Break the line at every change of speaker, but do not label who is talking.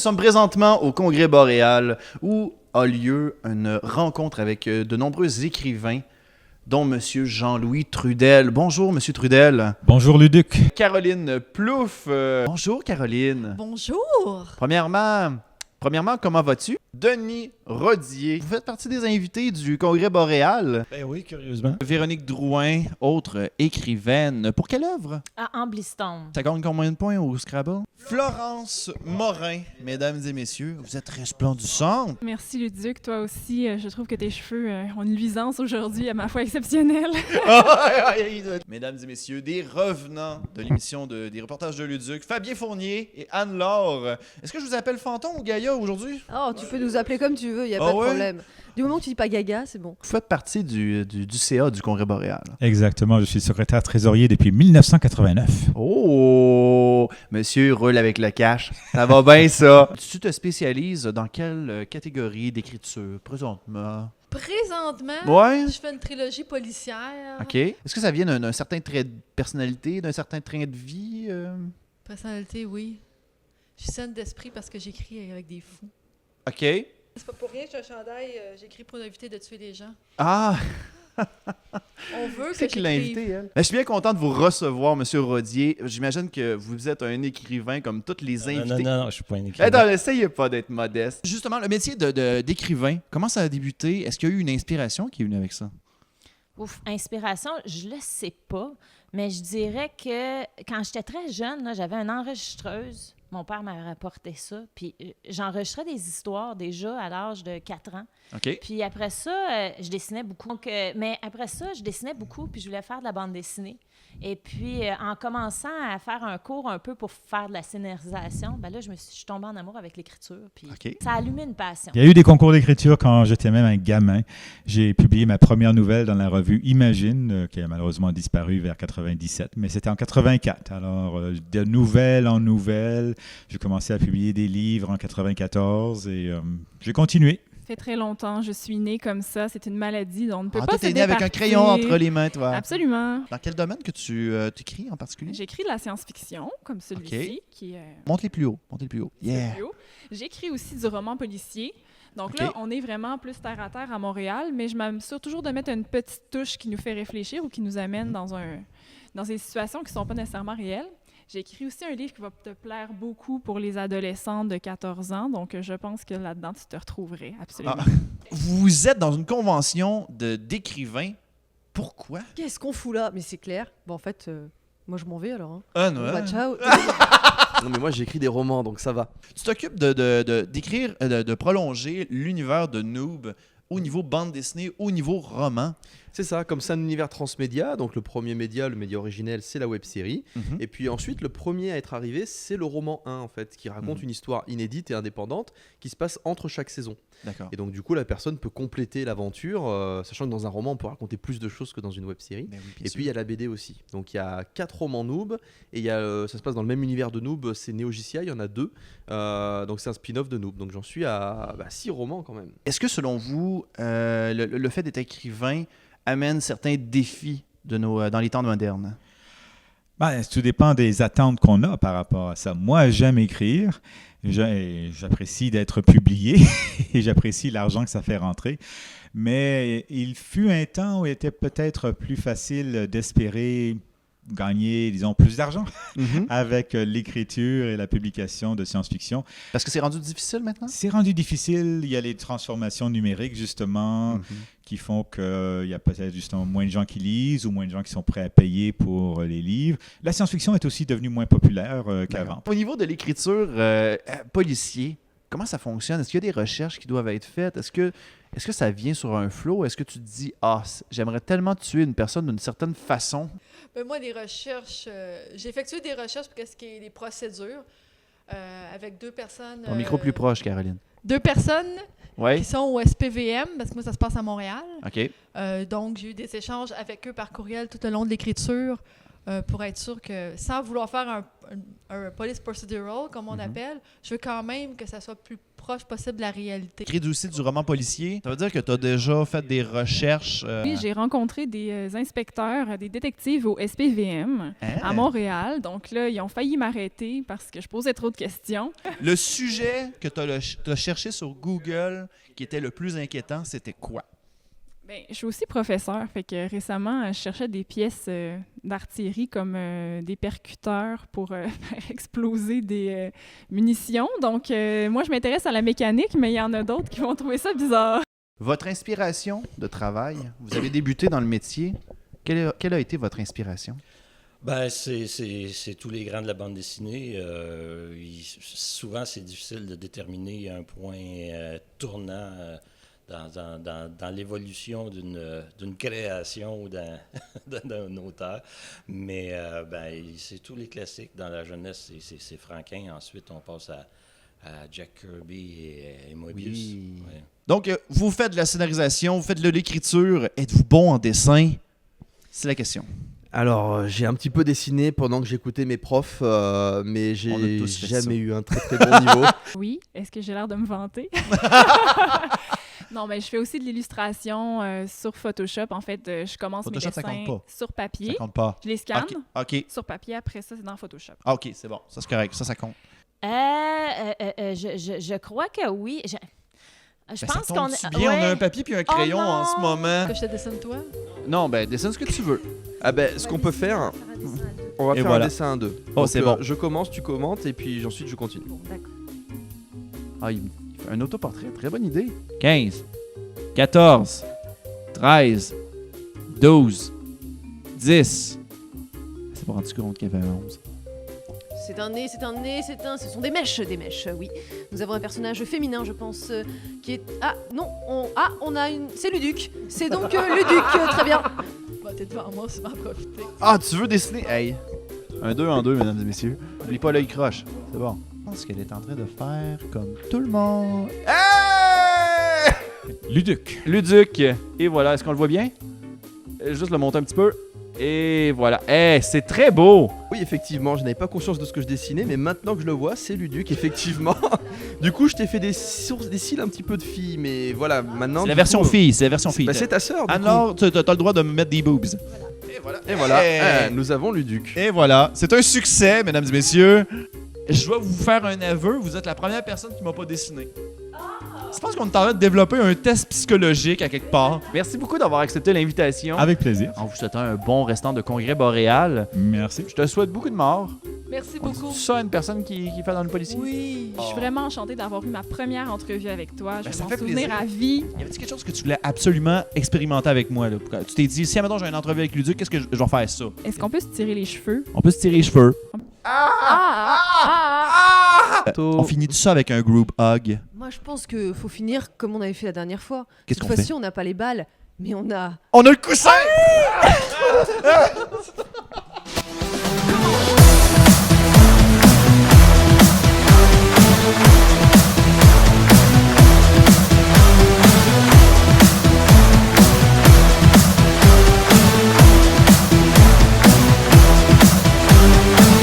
sommes présentement au Congrès boréal où a lieu une rencontre avec de nombreux écrivains, dont M. Jean-Louis Trudel. Bonjour, M. Trudel.
Bonjour, Luduc.
Caroline Plouffe. Bonjour, Caroline.
Bonjour.
Premièrement, comment vas-tu? Denis Rodier. Vous faites partie des invités du Congrès boréal.
Ben oui, curieusement.
Véronique Drouin, autre écrivaine. Pour quelle œuvre?
À Ambliston.
Ça gagne combien de points au Scrabble? Florence Morin, mesdames et messieurs, vous êtes resplendissante.
Merci Luduc, toi aussi. Je trouve que tes cheveux ont une luisance aujourd'hui à ma foi exceptionnelle.
Mesdames et messieurs, des revenants de l'émission des reportages de Luduc, Fabien Fournier et Anne-Laure. Est-ce que je vous appelle Fanton ou Gaïa aujourd'hui?
Oh, tu peux nous appeler comme tu veux, il n'y a pas de problème. Du moment que tu dis pas Gaga, c'est bon.
Vous faites partie du CA du Congrès boréal.
Exactement, je suis secrétaire trésorier depuis 1989.
Oh, monsieur roule avec le cash. Ça va bien, ça. Tu te spécialises dans quelle catégorie d'écriture présentement?
Présentement,
Ouais.
je fais une trilogie policière.
OK. Est-ce que ça vient d'un certain trait de personnalité, d'un certain train de vie?
Personnalité, oui. Je suis saine d'esprit parce que j'écris avec des fous.
OK.
C'est pas pour rien, j'ai un chandail, j'écris pour éviter de tuer des gens.
Ah!
On veut que
C'est qui l'a
j'écrive.
invité, elle? Je suis bien content de vous recevoir, M. Rodier. J'imagine que vous êtes un écrivain comme tous les invités.
Non, je suis pas un écrivain.
Attends, essayez pas d'être modeste. Justement, le métier d'écrivain, comment ça a débuté? Est-ce qu'il y a eu une inspiration qui est venue avec ça?
Ouf, inspiration, je le sais pas, mais je dirais que quand j'étais très jeune, là, j'avais une enregistreuse. Mon père m'a rapporté ça, puis j'enregistrais des histoires déjà à l'âge de 4 ans.
OK.
Puis après ça, je dessinais beaucoup. Mais après ça, je dessinais beaucoup, puis je voulais faire de la bande dessinée. Et puis, en commençant à faire un cours un peu pour faire de la scénarisation, ben là, je suis tombée en amour avec l'écriture. Puis
OK.
ça a allumé une passion.
Il y a eu des concours d'écriture quand j'étais même un gamin. J'ai publié ma première nouvelle dans la revue Imagine, qui a malheureusement disparu vers 97, mais c'était en 84. Alors, de nouvelle en nouvelle, j'ai commencé à publier des livres en 94 et j'ai continué.
Ça fait très longtemps, je suis née comme ça. C'est une maladie dont on ne peut
Ah,
pas
toi,
se
t'es né avec un
départir.
crayon entre les mains, toi.
Absolument.
Dans quel domaine que tu écris en particulier?
J'écris de la science-fiction, comme celui-ci, qui est
Montez le plus haut. Montez le plus haut. Yeah.
plus haut. J'écris aussi du roman policier. Donc
OK.
là, on est vraiment plus terre à terre à Montréal, mais je m'assure toujours de mettre une petite touche qui nous fait réfléchir ou qui nous amène dans des situations qui ne sont pas nécessairement réelles. J'ai écrit aussi un livre qui va te plaire beaucoup pour les adolescents de 14 ans, donc je pense que là-dedans, tu te retrouverais, absolument.
Ah. Vous êtes dans une convention d'écrivains. Pourquoi?
Qu'est-ce qu'on fout là? Mais c'est clair. Bon, en fait, moi je m'en vais alors. Hein.
Ah
Bon,
non.
bah, ciao.
Non, mais moi, j'écris des romans, donc ça va.
Tu t'occupes d'écrire, de prolonger l'univers de Noob au niveau bande dessinée, au niveau roman.
C'est ça, comme c'est un univers transmédia, donc le premier média, le média originel, c'est la web-série.
Mhm.
Et puis ensuite, le premier à être arrivé, c'est le roman 1, en fait, qui raconte une histoire inédite et indépendante qui se passe entre chaque saison.
D'accord.
Et donc, du coup, la personne peut compléter l'aventure, sachant que dans un roman, on peut raconter plus de choses que dans une web-série.
Ben oui, bien
Et
sûr.
puis, il y a la BD aussi. Donc, il y a 4 romans Noob, et il y a, ça se passe dans le même univers de Noob, c'est Neogicia, il y en a 2. Donc, c'est un spin-off de Noob. Donc, j'en suis à 6 romans quand même.
Est-ce que selon vous, le fait d'être écrivain amène certains défis dans les temps modernes?
Ben, tout dépend des attentes qu'on a par rapport à ça. Moi, j'aime écrire, j'apprécie d'être publié et j'apprécie l'argent que ça fait rentrer. Mais il fut un temps où il était peut-être plus facile d'espérer gagner, disons, plus d'argent avec l'écriture et la publication de science-fiction.
Parce que c'est rendu difficile maintenant?
C'est rendu difficile. Il y a les transformations numériques, justement, qui font qu'il y a peut-être justement moins de gens qui lisent ou moins de gens qui sont prêts à payer pour les livres. La science-fiction est aussi devenue moins populaire qu'avant.
Au niveau de l'écriture policier, comment ça fonctionne? Est-ce qu'il y a des recherches qui doivent être faites? Est-ce que ça vient sur un flow? Est-ce que tu te dis « Ah, j'aimerais tellement tuer une personne d'une certaine façon? »
Ben, moi, des recherches, j'ai effectué des recherches pour ce qui est des procédures avec 2 personnes.
Ton micro plus proche, Caroline.
2 personnes
Oui?
qui sont au SPVM, parce que moi, ça se passe à Montréal.
OK.
Donc, j'ai eu des échanges avec eux par courriel tout au long de l'écriture
pour être sûr que, sans vouloir faire un police procedural, comme on appelle, je veux quand même que ça soit plus proche possible de la réalité.
Écrit aussi du roman policier. Ça veut dire que tu as déjà fait des recherches.
Oui, j'ai rencontré des inspecteurs, des détectives au SPVM à Montréal. Donc là, ils ont failli m'arrêter parce que je posais trop de questions.
Le sujet que tu as cherché sur Google qui était le plus inquiétant, c'était quoi?
Bien, je suis aussi professeur, fait que récemment, je cherchais des pièces d'artillerie comme des percuteurs pour faire exploser des munitions. Donc, moi, je m'intéresse à la mécanique, mais il y en a d'autres qui vont trouver ça bizarre.
Votre inspiration de travail, vous avez débuté dans le métier. Quelle a été votre inspiration?
Ben, c'est tous les grands de la bande dessinée. Souvent, c'est difficile de déterminer un point tournant dans l'évolution d'une création ou d'un auteur. Mais c'est tous les classiques. Dans la jeunesse, c'est Franquin. Ensuite, on passe à Jack Kirby et Moebius.
Oui.
Ouais.
Donc, vous faites de la scénarisation, vous faites de l'écriture. Êtes-vous bon en dessin? C'est la question.
Alors, j'ai un petit peu dessiné pendant que j'écoutais mes profs, mais
On a
j'ai
tous fait
jamais
ça.
eu un très très bon niveau.
Oui, est-ce que j'ai l'air de me vanter? Non, mais je fais aussi de l'illustration sur Photoshop. En fait, je commence
Photoshop,
mes
ça
dessins
compte pas.
sur
Ça
papier.
compte pas.
Je les scanne
OK.
sur papier. Après ça, c'est dans Photoshop.
Ah, OK, c'est bon. Ça, c'est correct. Ça compte.
Je crois que oui. Je
Ben,
pense
ça
qu'on
tombe-tu bien?
ouais.
On a un papier puis un crayon en ce moment.
Que je te dessine toi?
Non, ben, dessine ce que tu veux.
Ah ben, ce qu'on peut faire, on va
Et
faire
voilà.
un dessin à deux.
Oh,
Donc,
c'est bon.
Je commence, tu commentes, et puis ensuite je continue.
Bon, d'accord.
Ah, il fait un autoportrait. Très bonne idée. 15, 14, 13, 12, 10. C'est pas rendu compte qu'il y avait un 11.
C'est un nez, ce sont des mèches, oui. Nous avons un personnage féminin, je pense, qui est... Ah, non, on a une... C'est Luduc. C'est donc Luduc, très bien.
Bah, t'es devant moi, c'est m'en profiter.
Ah, tu veux dessiner? Hey! Un 2 en 2, mesdames et messieurs. N'oublie pas l'œil croche. C'est bon. Je pense qu'elle est en train de faire comme tout le monde. Hey!
Luduc.
Luduc. Et voilà, est-ce qu'on le voit bien? Juste le monter un petit peu. Et voilà. Hey, c'est très beau!
Oui, effectivement, je n'avais pas conscience de ce que je dessinais, mais maintenant que je le vois, c'est Luduc, effectivement. Du coup, je t'ai fait des cils un petit peu de fille, mais voilà, maintenant...
C'est la
du
version
coup,
fille, c'est la version fille.
Bah, c'est ta sœur, du coup.
Alors, tu as le droit de me mettre des boobs.
Et voilà,
Hey!
nous avons Luduc.
Et voilà, c'est un succès, mesdames et messieurs. Je dois vous faire un aveu, vous êtes la première personne qui m'a pas dessiné. Je pense qu'on est en train de développer un test psychologique à quelque part. Merci beaucoup d'avoir accepté l'invitation.
Avec plaisir.
En vous souhaitant un bon restant de congrès boréal.
Merci.
Je te souhaite beaucoup de morts.
Merci
On dit
beaucoup.
ça à une personne qui fait dans le policier?
Oui.
Je suis vraiment enchantée d'avoir eu ma première entrevue avec toi. Je
Ben,
vais
ça
m'en
fait
souvenir
plaisir.
à vie.
Y avait-tu quelque chose que tu voulais absolument expérimenter avec moi? Là? Tu t'es dit, si maintenant j'ai une entrevue avec Luduc, qu'est-ce que je vais faire ça?
Est-ce qu'on peut se tirer les cheveux?
On peut se tirer les cheveux.
Tôt.
On finit tout ça avec un group hug.
Moi, je pense qu'il faut finir comme on avait fait la dernière fois.
Qu'est-ce
Cette
qu'on fait?
fois-ci, on n'a pas les balles, mais on a...
On a le coussin!